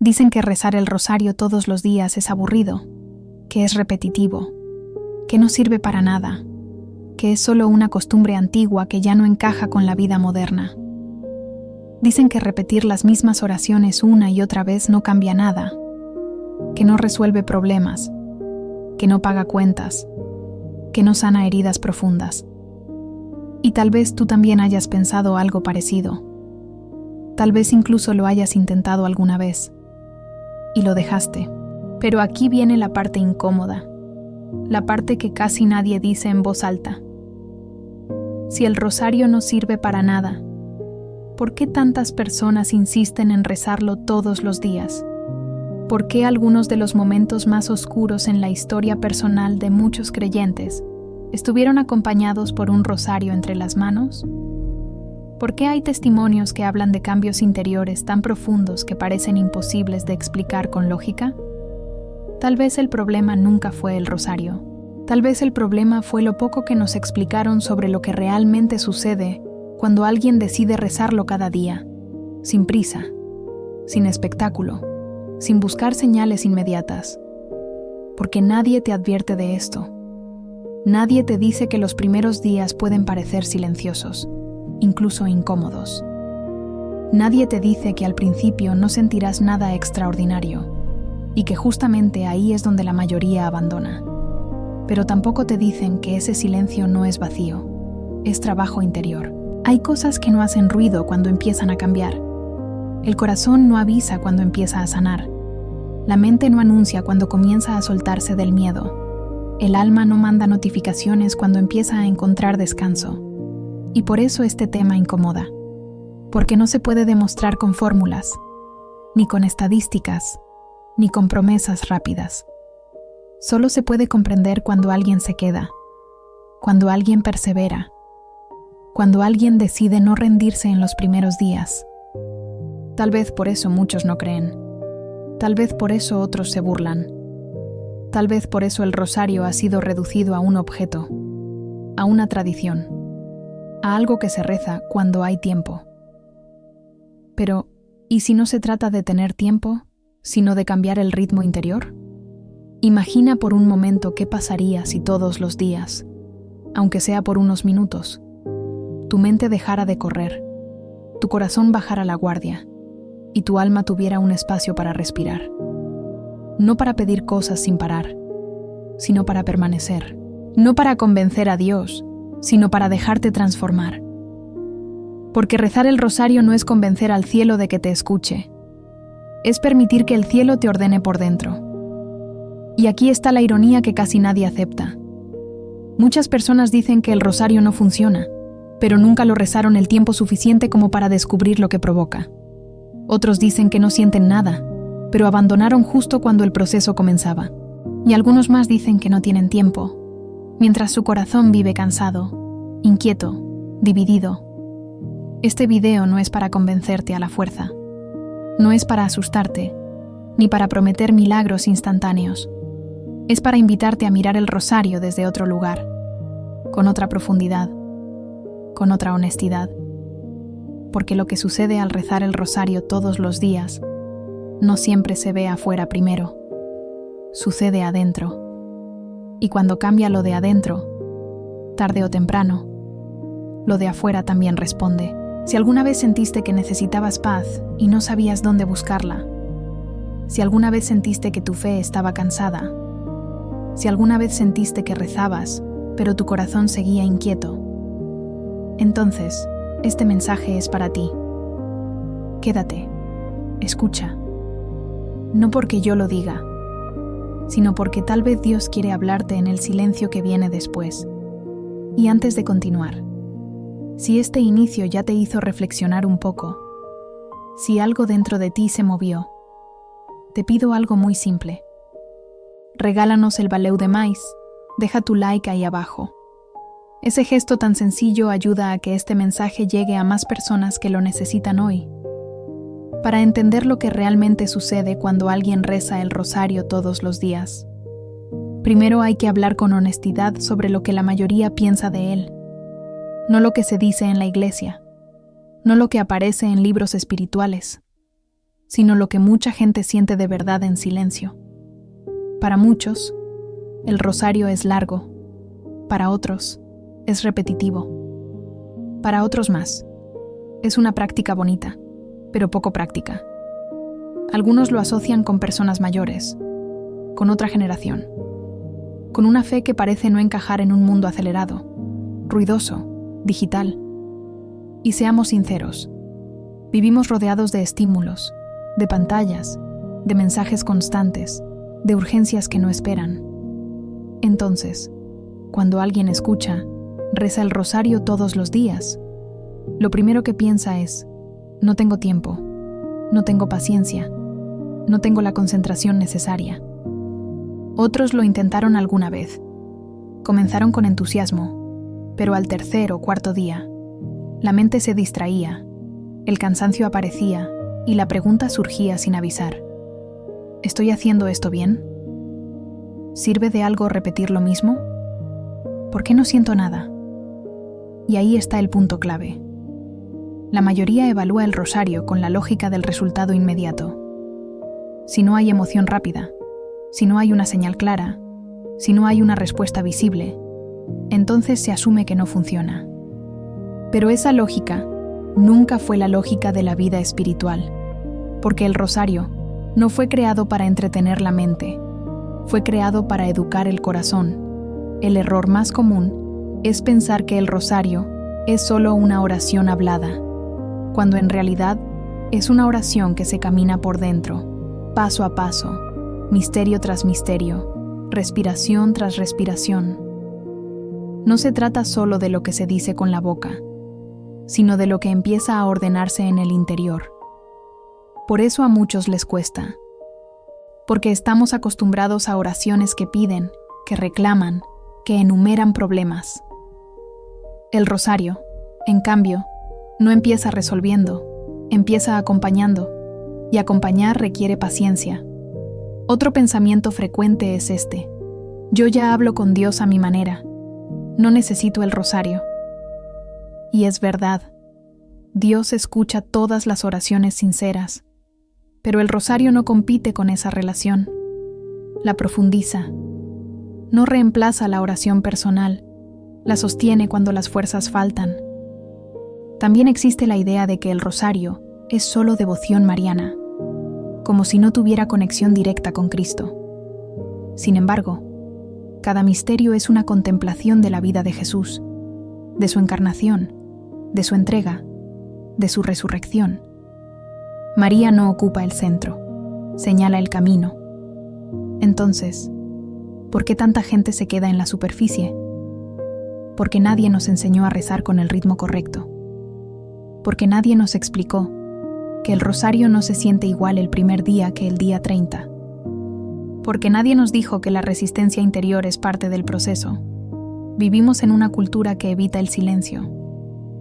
Dicen que rezar el rosario todos los días es aburrido, que es repetitivo, que no sirve para nada, que es solo una costumbre antigua que ya no encaja con la vida moderna. Dicen que repetir las mismas oraciones una y otra vez no cambia nada, que no resuelve problemas, que no paga cuentas, que no sana heridas profundas. Y tal vez tú también hayas pensado algo parecido. Tal vez incluso lo hayas intentado alguna vez. Y lo dejaste. Pero aquí viene la parte incómoda, la parte que casi nadie dice en voz alta. Si el rosario no sirve para nada, ¿por qué tantas personas insisten en rezarlo todos los días? ¿Por qué algunos de los momentos más oscuros en la historia personal de muchos creyentes estuvieron acompañados por un rosario entre las manos? ¿Por qué hay testimonios que hablan de cambios interiores tan profundos que parecen imposibles de explicar con lógica? Tal vez el problema nunca fue el rosario. Tal vez el problema fue lo poco que nos explicaron sobre lo que realmente sucede cuando alguien decide rezarlo cada día, sin prisa, sin espectáculo, sin buscar señales inmediatas. Porque nadie te advierte de esto. Nadie te dice que los primeros días pueden parecer silenciosos, incluso incómodos. Nadie te dice que al principio no sentirás nada extraordinario y que justamente ahí es donde la mayoría abandona. Pero tampoco te dicen que ese silencio no es vacío, es trabajo interior. Hay cosas que no hacen ruido cuando empiezan a cambiar. El corazón no avisa cuando empieza a sanar. La mente no anuncia cuando comienza a soltarse del miedo. El alma no manda notificaciones cuando empieza a encontrar descanso. Y por eso este tema incomoda. Porque no se puede demostrar con fórmulas, ni con estadísticas, ni con promesas rápidas. Solo se puede comprender cuando alguien se queda, cuando alguien persevera, cuando alguien decide no rendirse en los primeros días. Tal vez por eso muchos no creen. Tal vez por eso otros se burlan. Tal vez por eso el rosario ha sido reducido a un objeto, a una tradición, a algo que se reza cuando hay tiempo. Pero, ¿y si no se trata de tener tiempo, sino de cambiar el ritmo interior? Imagina por un momento qué pasaría si todos los días, aunque sea por unos minutos, tu mente dejara de correr, tu corazón bajara la guardia y tu alma tuviera un espacio para respirar. No para pedir cosas sin parar, sino para permanecer. No para convencer a Dios, sino para dejarte transformar. Porque rezar el rosario no es convencer al cielo de que te escuche. Es permitir que el cielo te ordene por dentro. Y aquí está la ironía que casi nadie acepta. Muchas personas dicen que el rosario no funciona, pero nunca lo rezaron el tiempo suficiente como para descubrir lo que provoca. Otros dicen que no sienten nada, pero abandonaron justo cuando el proceso comenzaba. Y algunos más dicen que no tienen tiempo, mientras su corazón vive cansado, inquieto, dividido. Este video no es para convencerte a la fuerza. No es para asustarte, ni para prometer milagros instantáneos. Es para invitarte a mirar el rosario desde otro lugar, con otra profundidad, con otra honestidad. Porque lo que sucede al rezar el rosario todos los días no siempre se ve afuera primero, sucede adentro. Y cuando cambia lo de adentro, tarde o temprano, lo de afuera también responde. Si alguna vez sentiste que necesitabas paz y no sabías dónde buscarla, si alguna vez sentiste que tu fe estaba cansada, si alguna vez sentiste que rezabas, pero tu corazón seguía inquieto, entonces, este mensaje es para ti. Quédate, escucha. No porque yo lo diga, sino porque tal vez Dios quiere hablarte en el silencio que viene después. Y antes de continuar, si este inicio ya te hizo reflexionar un poco, si algo dentro de ti se movió, te pido algo muy simple. Regálanos el Valeu demais, deja tu like ahí abajo. Ese gesto tan sencillo ayuda a que este mensaje llegue a más personas que lo necesitan hoy. Para entender lo que realmente sucede cuando alguien reza el rosario todos los días, primero hay que hablar con honestidad sobre lo que la mayoría piensa de él. No lo que se dice en la iglesia, no lo que aparece en libros espirituales, sino lo que mucha gente siente de verdad en silencio. Para muchos, el rosario es largo. Para otros, es repetitivo. Para otros más, es una práctica bonita, pero poco práctica. Algunos lo asocian con personas mayores, con otra generación, con una fe que parece no encajar en un mundo acelerado, ruidoso, digital. Y seamos sinceros, vivimos rodeados de estímulos, de pantallas, de mensajes constantes, de urgencias que no esperan. Entonces, cuando alguien escucha, reza el rosario todos los días, lo primero que piensa es, no tengo tiempo, no tengo paciencia, no tengo la concentración necesaria. Otros lo intentaron alguna vez. Comenzaron con entusiasmo, pero al tercer o cuarto día, la mente se distraía, el cansancio aparecía y la pregunta surgía sin avisar. ¿Estoy haciendo esto bien? ¿Sirve de algo repetir lo mismo? ¿Por qué no siento nada? Y ahí está el punto clave. La mayoría evalúa el rosario con la lógica del resultado inmediato. Si no hay emoción rápida, si no hay una señal clara, si no hay una respuesta visible, entonces se asume que no funciona. Pero esa lógica nunca fue la lógica de la vida espiritual, porque el rosario no fue creado para entretener la mente, fue creado para educar el corazón. El error más común es pensar que el rosario es solo una oración hablada, cuando en realidad es una oración que se camina por dentro, paso a paso, misterio tras misterio, respiración tras respiración. No se trata solo de lo que se dice con la boca, sino de lo que empieza a ordenarse en el interior. Por eso a muchos les cuesta, porque estamos acostumbrados a oraciones que piden, que reclaman, que enumeran problemas. El rosario, en cambio, no empieza resolviendo, empieza acompañando, y acompañar requiere paciencia. Otro pensamiento frecuente es este: yo ya hablo con Dios a mi manera, no necesito el rosario. Y es verdad, Dios escucha todas las oraciones sinceras, pero el rosario no compite con esa relación, la profundiza. No reemplaza la oración personal, la sostiene cuando las fuerzas faltan. También existe la idea de que el rosario es solo devoción mariana, como si no tuviera conexión directa con Cristo. Sin embargo, cada misterio es una contemplación de la vida de Jesús, de su encarnación, de su entrega, de su resurrección. María no ocupa el centro, señala el camino. Entonces, ¿por qué tanta gente se queda en la superficie? Porque nadie nos enseñó a rezar con el ritmo correcto. Porque nadie nos explicó que el rosario no se siente igual el primer día que el día 30. Porque nadie nos dijo que la resistencia interior es parte del proceso. Vivimos en una cultura que evita el silencio,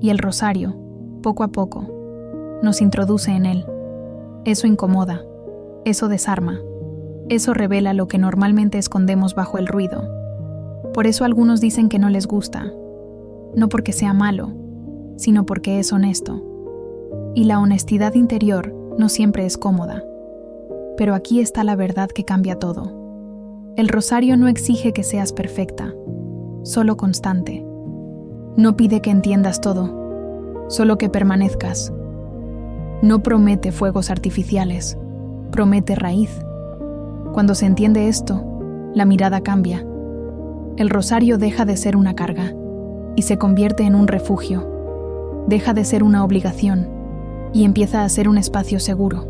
y el rosario, poco a poco, nos introduce en él. Eso incomoda, eso desarma, eso revela lo que normalmente escondemos bajo el ruido. Por eso algunos dicen que no les gusta, no porque sea malo, sino porque es honesto. Y la honestidad interior no siempre es cómoda. Pero aquí está la verdad que cambia todo. El rosario no exige que seas perfecta, solo constante. No pide que entiendas todo, solo que permanezcas. No promete fuegos artificiales, promete raíz. Cuando se entiende esto, la mirada cambia. El rosario deja de ser una carga y se convierte en un refugio. Deja de ser una obligación y empieza a ser un espacio seguro.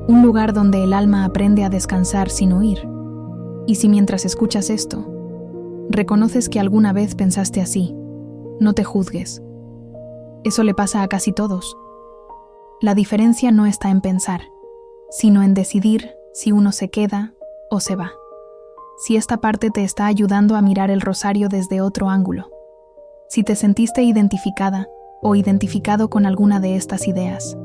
Un lugar donde el alma aprende a descansar sin huir. Y si mientras escuchas esto, reconoces que alguna vez pensaste así, no te juzgues. Eso le pasa a casi todos. La diferencia no está en pensar, sino en decidir si uno se queda o se va. Si esta parte te está ayudando a mirar el rosario desde otro ángulo. Si te sentiste identificada o identificado con alguna de estas ideas.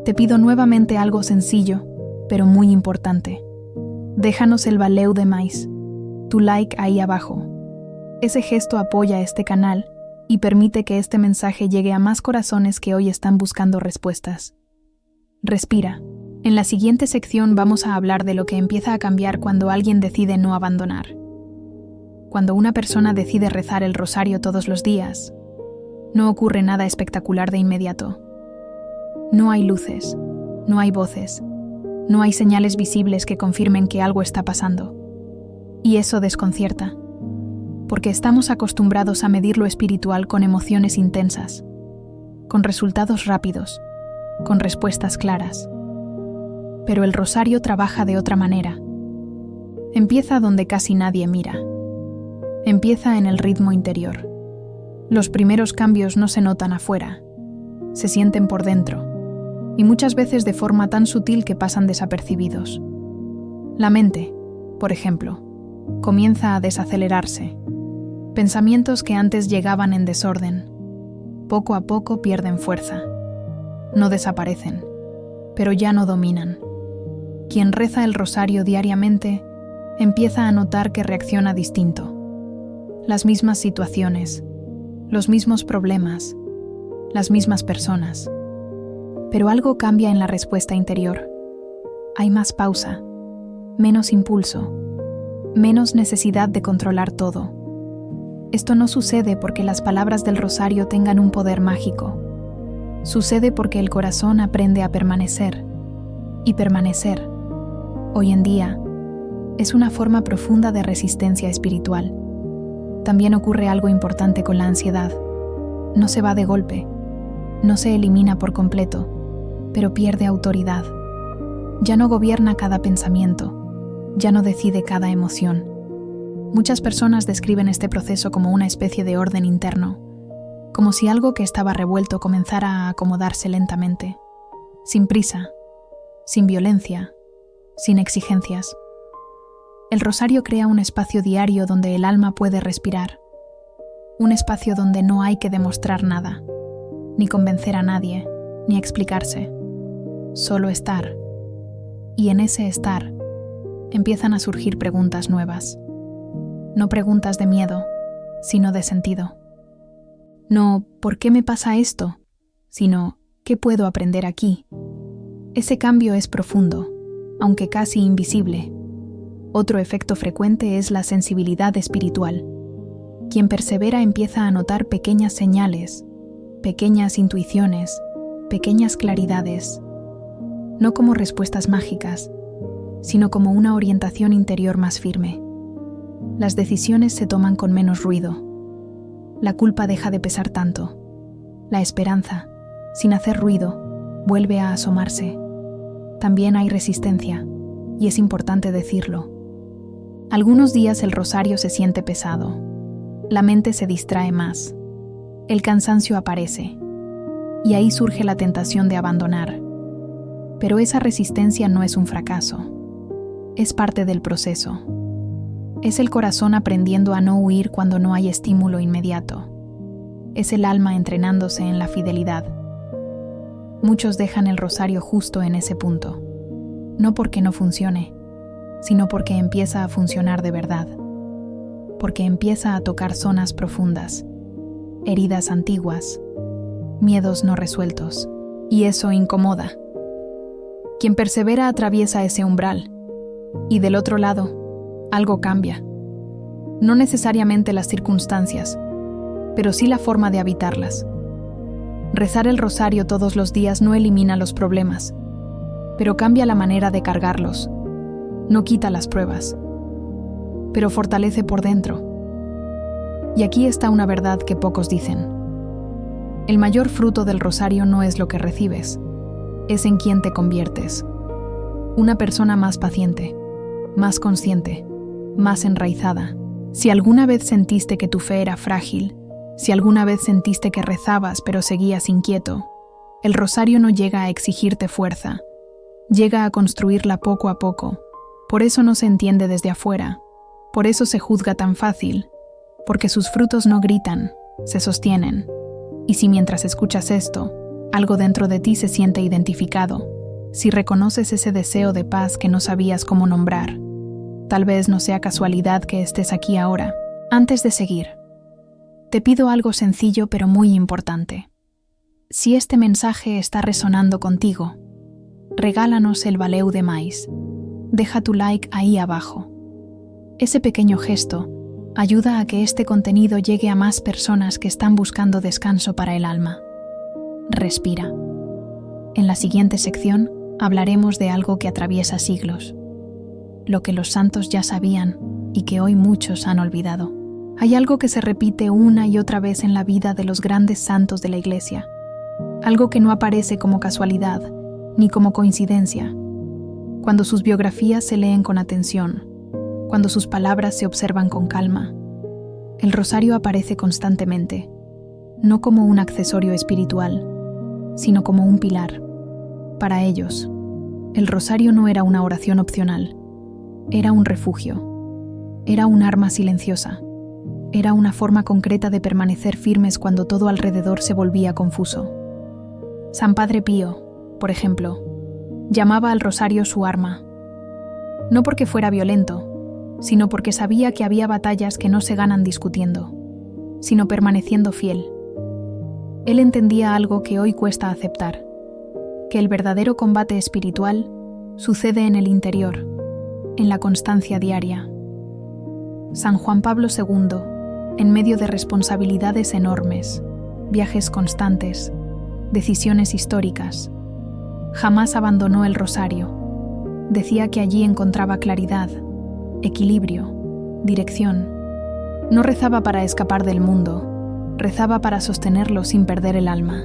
Te pido nuevamente algo sencillo, pero muy importante. Déjanos el valeu de mais, tu like ahí abajo. Ese gesto apoya este canal y permite que este mensaje llegue a más corazones que hoy están buscando respuestas. Respira. En la siguiente sección vamos a hablar de lo que empieza a cambiar cuando alguien decide no abandonar. Cuando una persona decide rezar el rosario todos los días, no ocurre nada espectacular de inmediato. No hay luces, no hay voces, no hay señales visibles que confirmen que algo está pasando. Y eso desconcierta, porque estamos acostumbrados a medir lo espiritual con emociones intensas, con resultados rápidos, con respuestas claras. Pero el rosario trabaja de otra manera. Empieza donde casi nadie mira. Empieza en el ritmo interior. Los primeros cambios no se notan afuera, se sienten por dentro, y muchas veces de forma tan sutil que pasan desapercibidos. La mente, por ejemplo, comienza a desacelerarse. Pensamientos que antes llegaban en desorden, poco a poco pierden fuerza. No desaparecen, pero ya no dominan. Quien reza el rosario diariamente empieza a notar que reacciona distinto. Las mismas situaciones, los mismos problemas, las mismas personas. Pero algo cambia en la respuesta interior. Hay más pausa, menos impulso, menos necesidad de controlar todo. Esto no sucede porque las palabras del rosario tengan un poder mágico. Sucede porque el corazón aprende a permanecer. Y permanecer, hoy en día, es una forma profunda de resistencia espiritual. También ocurre algo importante con la ansiedad. No se va de golpe, no se elimina por completo, pero pierde autoridad. Ya no gobierna cada pensamiento, ya no decide cada emoción. Muchas personas describen este proceso como una especie de orden interno, como si algo que estaba revuelto comenzara a acomodarse lentamente, sin prisa, sin violencia, sin exigencias. El rosario crea un espacio diario donde el alma puede respirar, un espacio donde no hay que demostrar nada, ni convencer a nadie, ni explicarse, solo estar. Y en ese estar empiezan a surgir preguntas nuevas. No preguntas de miedo, sino de sentido. No ¿por qué me pasa esto?, sino ¿qué puedo aprender aquí? Ese cambio es profundo, aunque casi invisible. Otro efecto frecuente es la sensibilidad espiritual. Quien persevera empieza a notar pequeñas señales, pequeñas intuiciones, pequeñas claridades, no como respuestas mágicas, sino como una orientación interior más firme. Las decisiones se toman con menos ruido. La culpa deja de pesar tanto. La esperanza, sin hacer ruido, vuelve a asomarse. También hay resistencia, y es importante decirlo. Algunos días el rosario se siente pesado. La mente se distrae más. El cansancio aparece. Y ahí surge la tentación de abandonar. Pero esa resistencia no es un fracaso. Es parte del proceso. Es el corazón aprendiendo a no huir cuando no hay estímulo inmediato. Es el alma entrenándose en la fidelidad. Muchos dejan el rosario justo en ese punto. No porque no funcione, sino porque empieza a funcionar de verdad. Porque empieza a tocar zonas profundas, heridas antiguas, miedos no resueltos. Y eso incomoda. Quien persevera atraviesa ese umbral. Y del otro lado, algo cambia. No necesariamente las circunstancias, pero sí la forma de habitarlas. Rezar el rosario todos los días no elimina los problemas, pero cambia la manera de cargarlos. No quita las pruebas, pero fortalece por dentro. Y aquí está una verdad que pocos dicen. El mayor fruto del rosario no es lo que recibes, es en quien te conviertes. Una persona más paciente, más consciente, más enraizada. Si alguna vez sentiste que tu fe era frágil, si alguna vez sentiste que rezabas pero seguías inquieto, el rosario no llega a exigirte fuerza, llega a construirla poco a poco. Por eso no se entiende desde afuera, por eso se juzga tan fácil, porque sus frutos no gritan, se sostienen. Y si mientras escuchas esto, algo dentro de ti se siente identificado, si reconoces ese deseo de paz que no sabías cómo nombrar, tal vez no sea casualidad que estés aquí ahora. Antes de seguir, te pido algo sencillo pero muy importante. Si este mensaje está resonando contigo, regálanos el Valeu de Mais. Deja tu like ahí abajo. Ese pequeño gesto ayuda a que este contenido llegue a más personas que están buscando descanso para el alma. Respira. En la siguiente sección hablaremos de algo que atraviesa siglos, lo que los santos ya sabían y que hoy muchos han olvidado. Hay algo que se repite una y otra vez en la vida de los grandes santos de la Iglesia, algo que no aparece como casualidad ni como coincidencia. Cuando sus biografías se leen con atención, cuando sus palabras se observan con calma, el rosario aparece constantemente, no como un accesorio espiritual, sino como un pilar. Para ellos, el rosario no era una oración opcional, era un refugio, era un arma silenciosa, era una forma concreta de permanecer firmes cuando todo alrededor se volvía confuso. San Padre Pío, por ejemplo, llamaba al rosario su arma, no porque fuera violento, sino porque sabía que había batallas que no se ganan discutiendo, sino permaneciendo fiel. Él entendía algo que hoy cuesta aceptar, que el verdadero combate espiritual sucede en el interior, en la constancia diaria. San Juan Pablo II, en medio de responsabilidades enormes, viajes constantes, decisiones históricas, jamás abandonó el rosario. Decía que allí encontraba claridad, equilibrio, dirección. No rezaba para escapar del mundo, rezaba para sostenerlo sin perder el alma.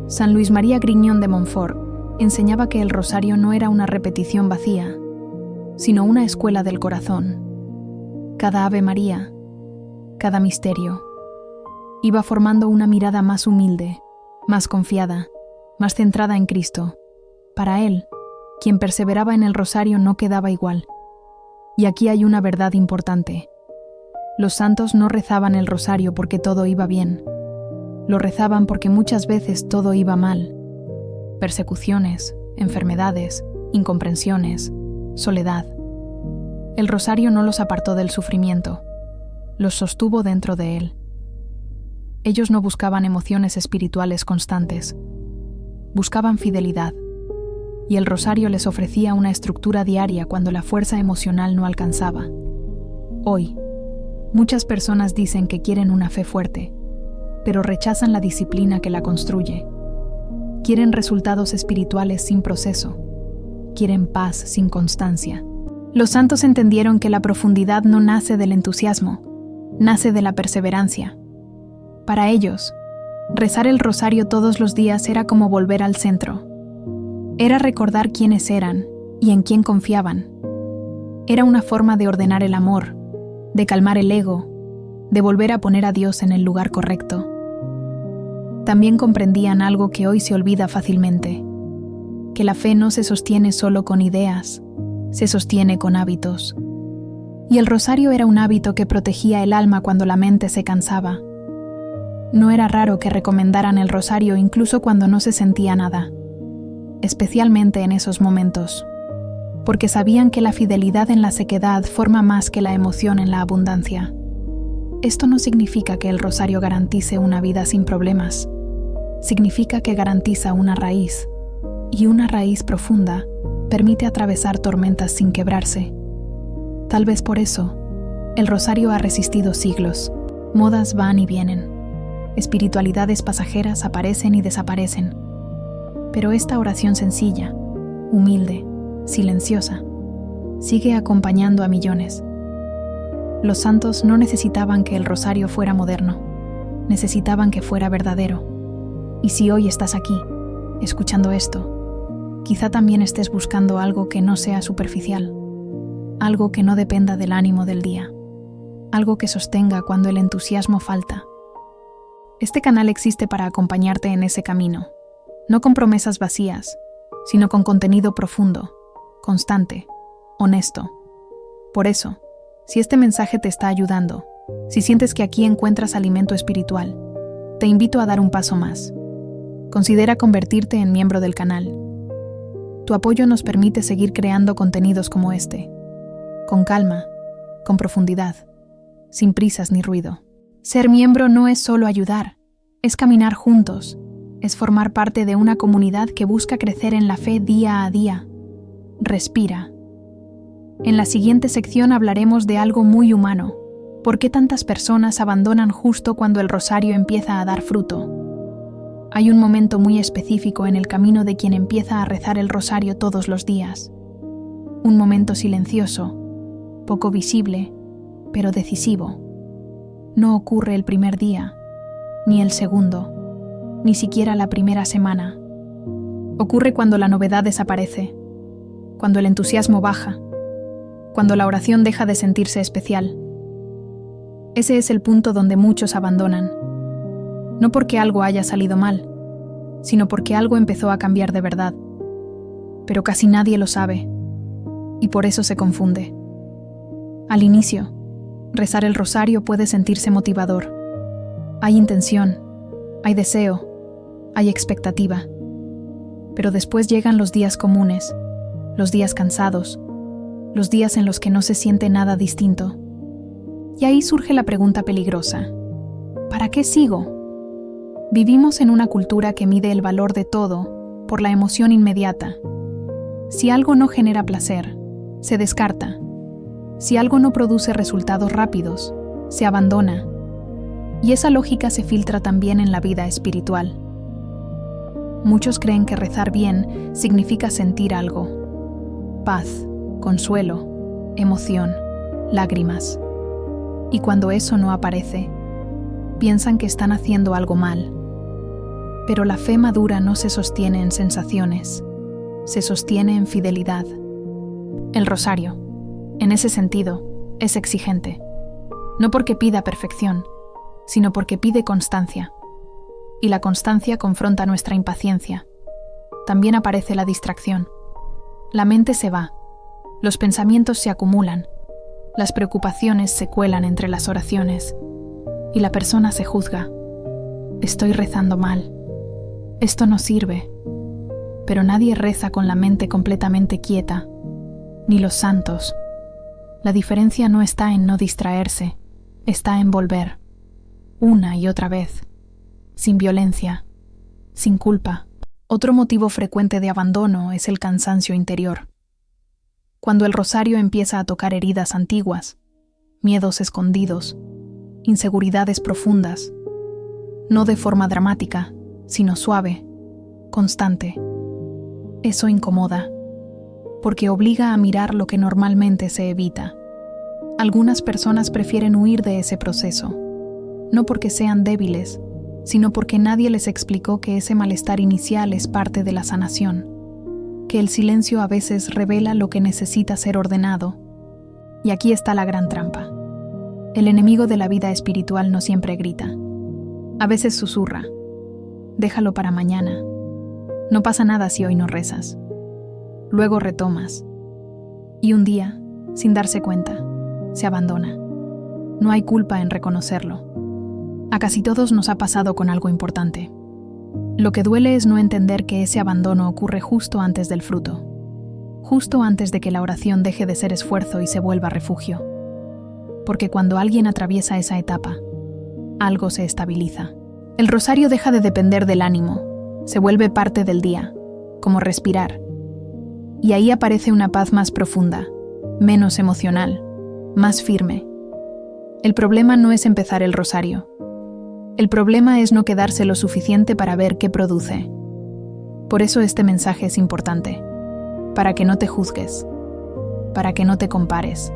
San Luis María Grignon de Montfort enseñaba que el rosario no era una repetición vacía, sino una escuela del corazón. Cada Ave María, cada misterio, iba formando una mirada más humilde, más confiada, más centrada en Cristo. Para él, quien perseveraba en el rosario no quedaba igual. Y aquí hay una verdad importante. Los santos no rezaban el rosario porque todo iba bien. Lo rezaban porque muchas veces todo iba mal. Persecuciones, enfermedades, incomprensiones, soledad. El rosario no los apartó del sufrimiento, los sostuvo dentro de él. Ellos no buscaban emociones espirituales constantes, buscaban fidelidad, y el rosario les ofrecía una estructura diaria cuando la fuerza emocional no alcanzaba. Hoy, muchas personas dicen que quieren una fe fuerte, pero rechazan la disciplina que la construye. Quieren resultados espirituales sin proceso, quieren paz sin constancia. Los santos entendieron que la profundidad no nace del entusiasmo, nace de la perseverancia. Para ellos, rezar el rosario todos los días era como volver al centro. Era recordar quiénes eran y en quién confiaban. Era una forma de ordenar el amor, de calmar el ego, de volver a poner a Dios en el lugar correcto. También comprendían algo que hoy se olvida fácilmente, que la fe no se sostiene solo con ideas, se sostiene con hábitos. Y el rosario era un hábito que protegía el alma cuando la mente se cansaba. No era raro que recomendaran el rosario incluso cuando no se sentía nada, especialmente en esos momentos, porque sabían que la fidelidad en la sequedad forma más que la emoción en la abundancia. Esto no significa que el rosario garantice una vida sin problemas, significa que garantiza una raíz, y una raíz profunda permite atravesar tormentas sin quebrarse. Tal vez por eso, el rosario ha resistido siglos. Modas van y vienen, espiritualidades pasajeras aparecen y desaparecen. Pero esta oración sencilla, humilde, silenciosa, sigue acompañando a millones. Los santos no necesitaban que el rosario fuera moderno, necesitaban que fuera verdadero. Y si hoy estás aquí, escuchando esto, quizá también estés buscando algo que no sea superficial, algo que no dependa del ánimo del día, algo que sostenga cuando el entusiasmo falta. Este canal existe para acompañarte en ese camino, no con promesas vacías, sino con contenido profundo, constante, honesto. Por eso, si este mensaje te está ayudando, si sientes que aquí encuentras alimento espiritual, te invito a dar un paso más. Considera convertirte en miembro del canal. Tu apoyo nos permite seguir creando contenidos como este, con calma, con profundidad, sin prisas ni ruido. Ser miembro no es solo ayudar, es caminar juntos, Es formar parte de una comunidad que busca crecer en la fe día a día. Respira. En la siguiente sección hablaremos de algo muy humano. ¿Por qué tantas personas abandonan justo cuando el rosario empieza a dar fruto? Hay un momento muy específico en el camino de quien empieza a rezar el rosario todos los días. Un momento silencioso, poco visible, pero decisivo. No ocurre el primer día, ni el segundo, ni siquiera la primera semana. Ocurre cuando la novedad desaparece, cuando el entusiasmo baja, cuando la oración deja de sentirse especial. Ese es el punto donde muchos abandonan. No porque algo haya salido mal, sino porque algo empezó a cambiar de verdad. Pero casi nadie lo sabe, y por eso se confunde. Al inicio, rezar el rosario puede sentirse motivador. Hay intención, hay deseo, hay expectativa. Pero después llegan los días comunes, los días cansados, los días en los que no se siente nada distinto. Y ahí surge la pregunta peligrosa: ¿para qué sigo? Vivimos en una cultura que mide el valor de todo por la emoción inmediata. Si algo no genera placer, se descarta. Si algo no produce resultados rápidos, se abandona. Y esa lógica se filtra también en la vida espiritual. Muchos creen que rezar bien significa sentir algo: paz, consuelo, emoción, lágrimas. Y cuando eso no aparece, piensan que están haciendo algo mal. Pero la fe madura no se sostiene en sensaciones, se sostiene en fidelidad. El rosario, en ese sentido, es exigente. No porque pida perfección, sino porque pide constancia. Y la constancia confronta nuestra impaciencia. También aparece la distracción. La mente se va, los pensamientos se acumulan, las preocupaciones se cuelan entre las oraciones, y la persona se juzga. Estoy rezando mal. Esto no sirve. Pero nadie reza con la mente completamente quieta, ni los santos. La diferencia no está en no distraerse, está en volver, una y otra vez, sin violencia, sin culpa. Otro motivo frecuente de abandono es el cansancio interior. Cuando el rosario empieza a tocar heridas antiguas, miedos escondidos, inseguridades profundas, no de forma dramática, sino suave, constante. Eso incomoda, porque obliga a mirar lo que normalmente se evita. Algunas personas prefieren huir de ese proceso, no porque sean débiles, sino porque nadie les explicó que ese malestar inicial es parte de la sanación, que el silencio a veces revela lo que necesita ser ordenado. Y aquí está la gran trampa. El enemigo de la vida espiritual no siempre grita. A veces susurra: déjalo para mañana. No pasa nada si hoy no rezas. Luego retomas. Y un día, sin darse cuenta, se abandona. No hay culpa en reconocerlo. A casi todos nos ha pasado con algo importante. Lo que duele es no entender que ese abandono ocurre justo antes del fruto, justo antes de que la oración deje de ser esfuerzo y se vuelva refugio. Porque cuando alguien atraviesa esa etapa, algo se estabiliza. El rosario deja de depender del ánimo, se vuelve parte del día, como respirar. Y ahí aparece una paz más profunda, menos emocional, más firme. El problema no es empezar el rosario. El problema es no quedarse lo suficiente para ver qué produce. Por eso este mensaje es importante, para que no te juzgues, para que no te compares,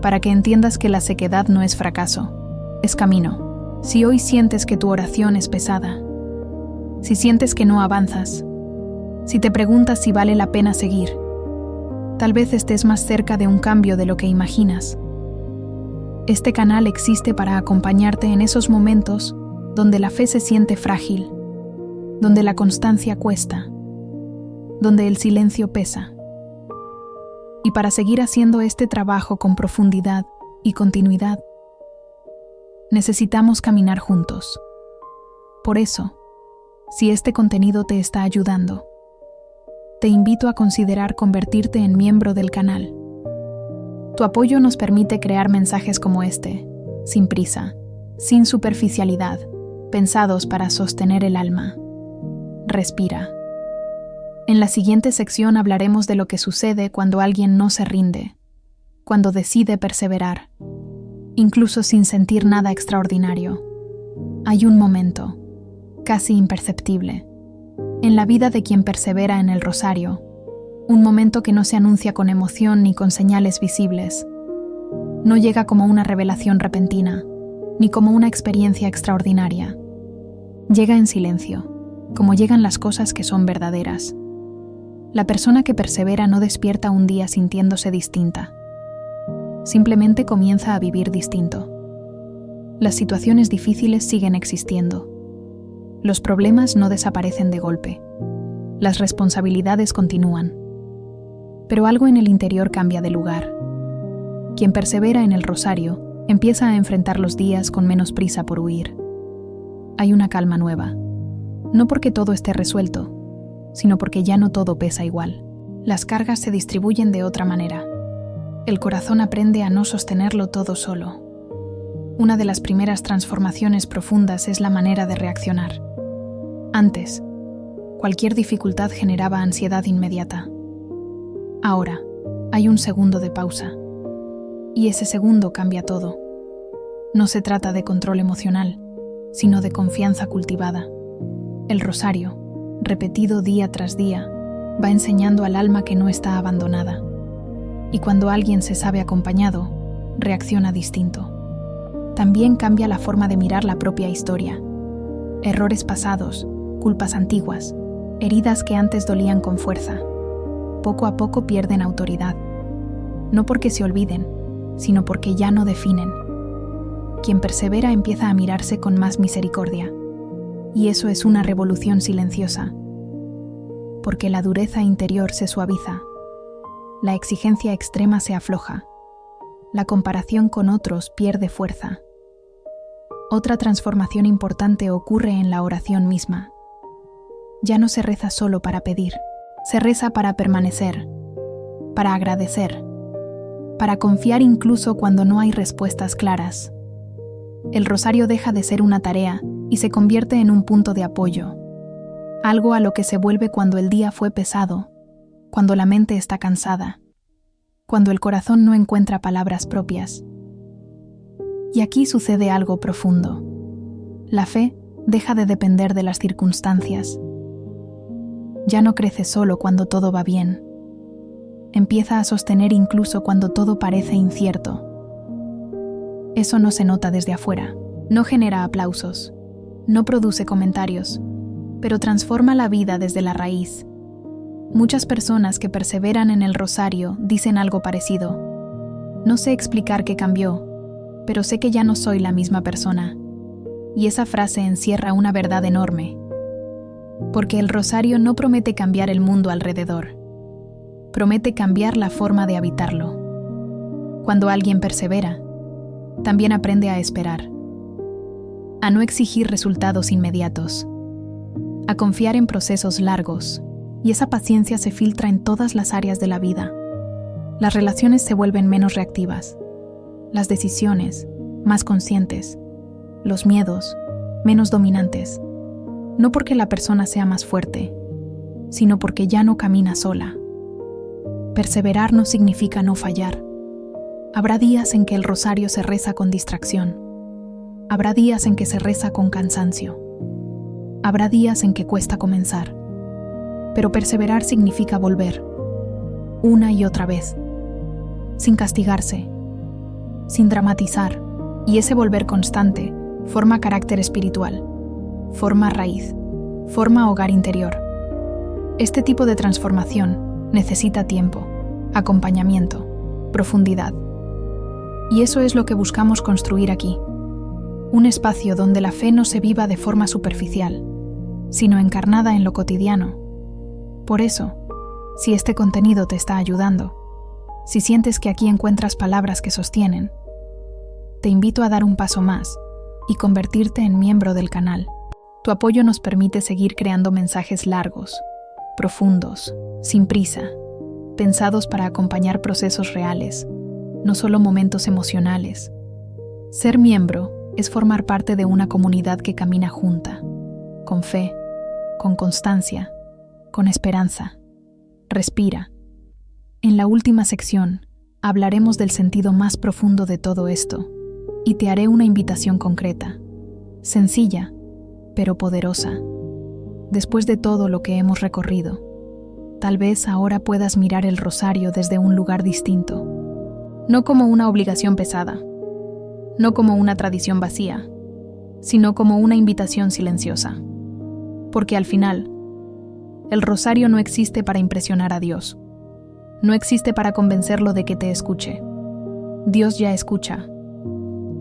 para que entiendas que la sequedad no es fracaso, es camino. Si hoy sientes que tu oración es pesada, si sientes que no avanzas, si te preguntas si vale la pena seguir, tal vez estés más cerca de un cambio de lo que imaginas. Este canal existe para acompañarte en esos momentos donde la fe se siente frágil, donde la constancia cuesta, donde el silencio pesa. Y para seguir haciendo este trabajo con profundidad y continuidad, necesitamos caminar juntos. Por eso, si este contenido te está ayudando, te invito a considerar convertirte en miembro del canal. Tu apoyo nos permite crear mensajes como este, sin prisa, sin superficialidad, pensados para sostener el alma. respira. En la siguiente sección hablaremos de lo que sucede cuando alguien no se rinde, cuando decide perseverar, incluso sin sentir nada extraordinario. Hay un momento, casi imperceptible, en la vida de quien persevera en el rosario, un momento que no se anuncia con emoción ni con señales visibles. No llega como una revelación repentina, ni como una experiencia extraordinaria. Llega en silencio, como llegan las cosas que son verdaderas. La persona que persevera no despierta un día sintiéndose distinta. Simplemente comienza a vivir distinto. Las situaciones difíciles siguen existiendo. Los problemas no desaparecen de golpe. Las responsabilidades continúan. Pero algo en el interior cambia de lugar. Quien persevera en el rosario empieza a enfrentar los días con menos prisa por huir. Hay una calma nueva. No porque todo esté resuelto, sino porque ya no todo pesa igual. Las cargas se distribuyen de otra manera. El corazón aprende a no sostenerlo todo solo. Una de las primeras transformaciones profundas es la manera de reaccionar. Antes, cualquier dificultad generaba ansiedad inmediata. Ahora, hay un segundo de pausa. Y ese segundo cambia todo. No se trata de control emocional, sino de confianza cultivada. El rosario, repetido día tras día, va enseñando al alma que no está abandonada. Y cuando alguien se sabe acompañado, reacciona distinto. También cambia la forma de mirar la propia historia. Errores pasados, culpas antiguas, heridas que antes dolían con fuerza, poco a poco pierden autoridad. No porque se olviden, sino porque ya no definen. Quien persevera empieza a mirarse con más misericordia. Y eso es una revolución silenciosa. Porque la dureza interior se suaviza. La exigencia extrema se afloja. La comparación con otros pierde fuerza. Otra transformación importante ocurre en la oración misma. Ya no se reza solo para pedir, se reza para permanecer, para agradecer, para confiar incluso cuando no hay respuestas claras. El rosario deja de ser una tarea y se convierte en un punto de apoyo, algo a lo que se vuelve cuando el día fue pesado, cuando la mente está cansada, cuando el corazón no encuentra palabras propias. Y aquí sucede algo profundo. La fe deja de depender de las circunstancias. Ya no crece solo cuando todo va bien. Empieza a sostener incluso cuando todo parece incierto. Eso no se nota desde afuera, no genera aplausos, no produce comentarios, pero transforma la vida desde la raíz. Muchas personas que perseveran en el rosario dicen algo parecido. No sé explicar qué cambió, pero sé que ya no soy la misma persona. Y esa frase encierra una verdad enorme. Porque el rosario no promete cambiar el mundo alrededor. Promete cambiar la forma de habitarlo. Cuando alguien persevera, también aprende a esperar. A no exigir resultados inmediatos. A confiar en procesos largos. Y esa paciencia se filtra en todas las áreas de la vida. Las relaciones se vuelven menos reactivas. Las decisiones, más conscientes. Los miedos, menos dominantes. No porque la persona sea más fuerte, sino porque ya no camina sola. Perseverar no significa no fallar. Habrá días en que el rosario se reza con distracción. Habrá días en que se reza con cansancio. Habrá días en que cuesta comenzar. Pero perseverar significa volver, una y otra vez, sin castigarse, sin dramatizar, y ese volver constante forma carácter espiritual, forma raíz, forma hogar interior. Este tipo de transformación necesita tiempo, acompañamiento, profundidad. Y eso es lo que buscamos construir aquí. Un espacio donde la fe no se viva de forma superficial, sino encarnada en lo cotidiano. Por eso, si este contenido te está ayudando, si sientes que aquí encuentras palabras que sostienen, te invito a dar un paso más y convertirte en miembro del canal. Tu apoyo nos permite seguir creando mensajes largos, profundos, sin prisa, pensados para acompañar procesos reales, no solo momentos emocionales. Ser miembro es formar parte de una comunidad que camina junta, con fe, con constancia, con esperanza. Respira. En la última sección, hablaremos del sentido más profundo de todo esto y te haré una invitación concreta, sencilla, pero poderosa. Después de todo lo que hemos recorrido, tal vez ahora puedas mirar el rosario desde un lugar distinto, no como una obligación pesada, no como una tradición vacía, sino como una invitación silenciosa. Porque al final, el rosario no existe para impresionar a Dios. No existe para convencerlo de que te escuche. Dios ya escucha.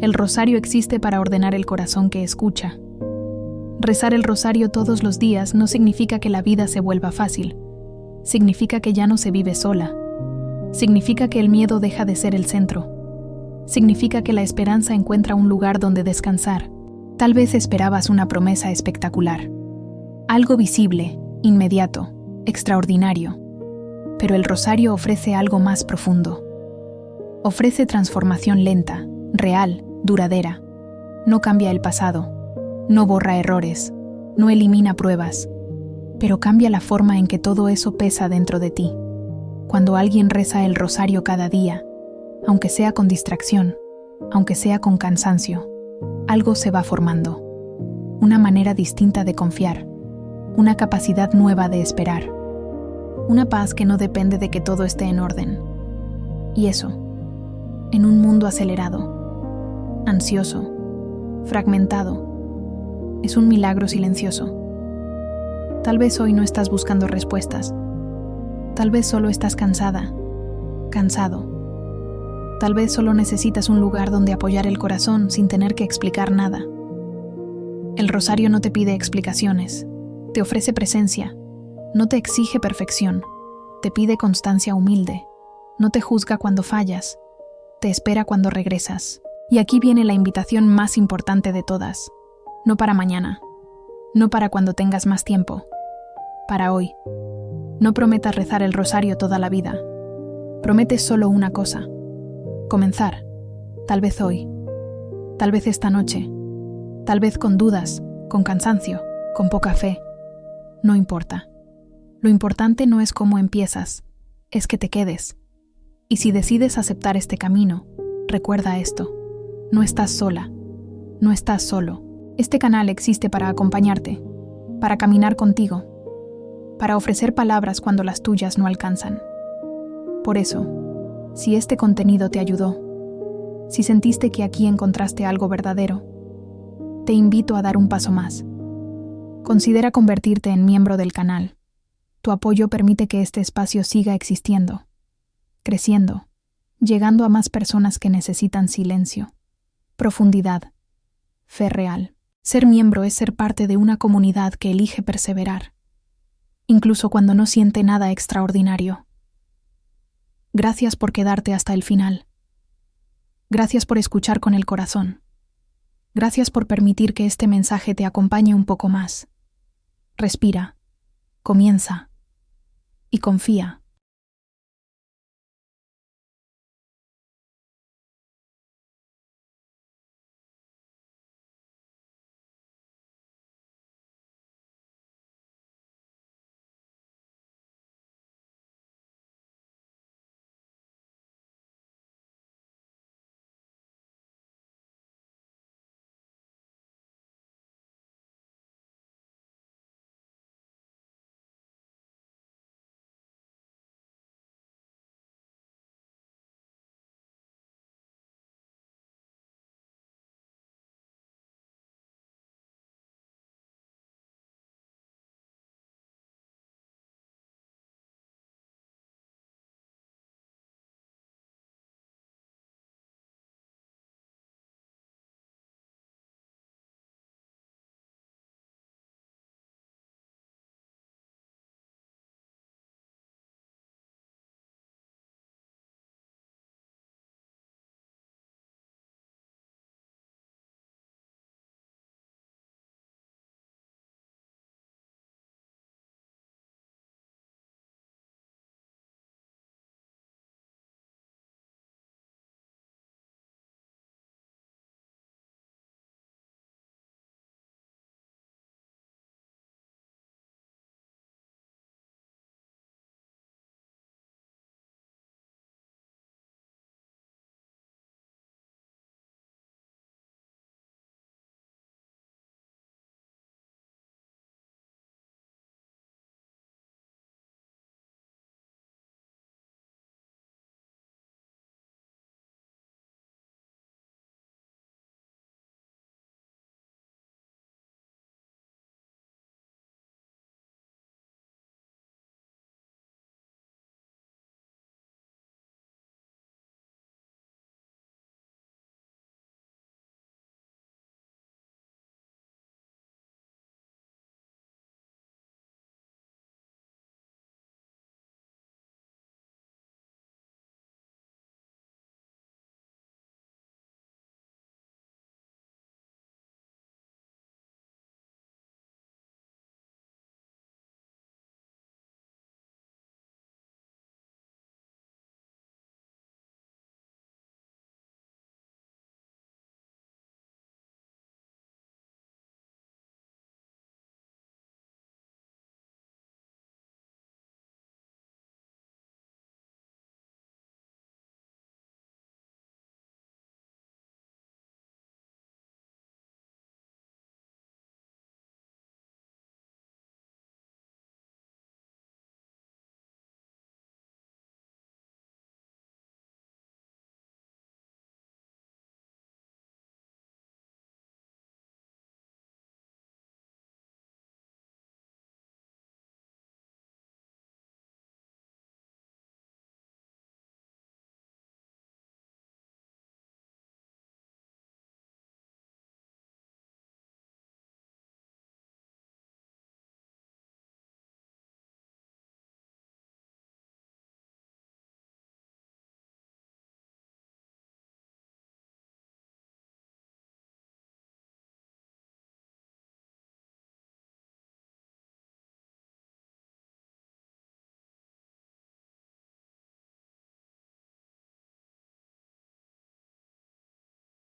El rosario existe para ordenar el corazón que escucha. Rezar el rosario todos los días no significa que la vida se vuelva fácil. Significa que ya no se vive sola. Significa que el miedo deja de ser el centro. Significa que la esperanza encuentra un lugar donde descansar. Tal vez esperabas una promesa espectacular. Algo visible, inmediato, extraordinario. Pero el rosario ofrece algo más profundo. Ofrece transformación lenta, real, duradera. No cambia el pasado, no borra errores, no elimina pruebas, pero cambia la forma en que todo eso pesa dentro de ti. Cuando alguien reza el rosario cada día, aunque sea con distracción, aunque sea con cansancio, algo se va formando. Una manera distinta de confiar, una capacidad nueva de esperar, una paz que no depende de que todo esté en orden. Y eso, en un mundo acelerado, ansioso, fragmentado, es un milagro silencioso. Tal vez hoy no estás buscando respuestas. Tal vez solo estás cansada, cansado. Tal vez solo necesitas un lugar donde apoyar el corazón sin tener que explicar nada. El rosario no te pide explicaciones, te ofrece presencia, no te exige perfección, te pide constancia humilde, no te juzga cuando fallas, te espera cuando regresas. Y aquí viene la invitación más importante de todas. No para mañana, no para cuando tengas más tiempo, para hoy. No prometas rezar el rosario toda la vida. Prometes solo una cosa: comenzar, tal vez hoy, tal vez esta noche, tal vez con dudas, con cansancio, con poca fe. No importa. Lo importante no es cómo empiezas, es que te quedes. Y si decides aceptar este camino, recuerda esto: no estás sola, no estás solo. Este canal existe para acompañarte, para caminar contigo, para ofrecer palabras cuando las tuyas no alcanzan. Por eso, si este contenido te ayudó, si sentiste que aquí encontraste algo verdadero, te invito a dar un paso más. Considera convertirte en miembro del canal. Tu apoyo permite que este espacio siga existiendo, creciendo, llegando a más personas que necesitan silencio, profundidad, fe real. Ser miembro es ser parte de una comunidad que elige perseverar, incluso cuando no siente nada extraordinario. Gracias por quedarte hasta el final. Gracias por escuchar con el corazón. Gracias por permitir que este mensaje te acompañe un poco más. Respira, comienza y confía.